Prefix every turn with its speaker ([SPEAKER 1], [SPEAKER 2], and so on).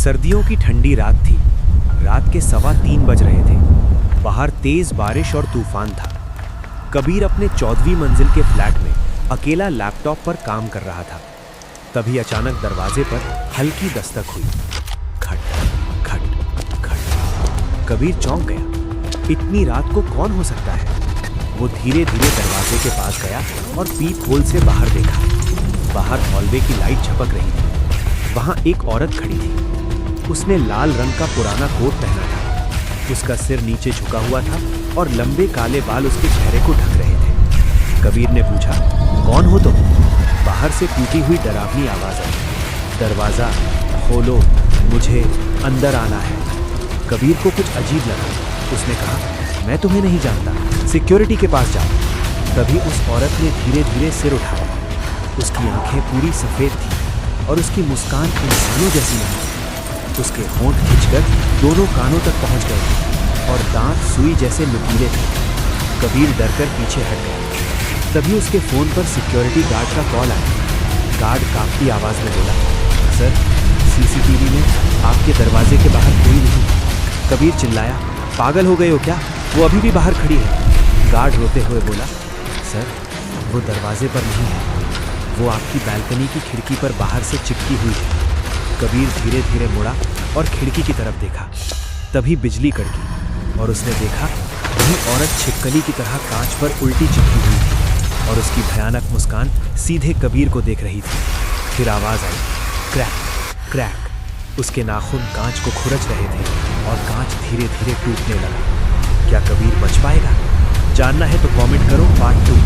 [SPEAKER 1] सर्दियों की ठंडी रात थी। रात के 3:15 बज रहे थे। बाहर तेज बारिश और तूफान था। कबीर अपने 14वीं मंजिल के फ्लैट में अकेला लैपटॉप पर काम कर रहा था। तभी अचानक दरवाजे पर हल्की दस्तक हुई। खट खट खट। कबीर चौंक गया। इतनी रात को कौन हो सकता है? वो धीरे धीरे दरवाजे के पास गया और पीप होल से बाहर देखा। बाहर हॉलवे की लाइट झपक रही थी। वहां एक औरत खड़ी थी। उसने लाल रंग का पुराना कोट पहना था। उसका सिर नीचे झुका हुआ था और लंबे काले बाल उसके चेहरे को ढक रहे थे। कबीर ने पूछा, कौन हो तुम? बाहर से टूटी हुई डरावनी आवाज आई, दरवाजा खोलो, मुझे अंदर आना है। कबीर को कुछ अजीब लगा। उसने कहा, मैं तुम्हें नहीं जानता, सिक्योरिटी के पास जाओ। तभी उस औरत ने धीरे धीरे सिर उठाया। उसकी आंखें पूरी सफेद थीं और उसकी मुस्कान इंसानों जैसी नहीं। उसके होंठ खिंचकर दोनों कानों तक पहुंच गए थे और दांत सुई जैसे नुकीले थे। कबीर डरकर पीछे हट गया। तभी उसके फोन पर सिक्योरिटी गार्ड का कॉल आया। गार्ड कांपती आवाज में बोला, सर, सीसीटीवी में आपके दरवाजे के बाहर कोई नहीं। कबीर चिल्लाया, पागल हो गए हो क्या? वो अभी भी बाहर खड़ी है। गार्ड रोते हुए बोला, सर, वो दरवाजे पर नहीं है, वो आपकी बालकनी की खिड़की पर बाहर से चिपकी हुई है। कबीर धीरे धीरे मुड़ा और खिड़की की तरफ देखा। तभी बिजली कड़की और उसने देखा वही औरत छिपकली की तरह कांच पर उल्टी चिपकी हुई थी और उसकी भयानक मुस्कान सीधे कबीर को देख रही थी। फिर आवाज आई, क्रैक क्रैक। उसके नाखून कांच को खुरच रहे थे और कांच धीरे धीरे टूटने लगा। क्या कबीर बच पाएगा? जानना है तो कमेंट करो पार्ट 2।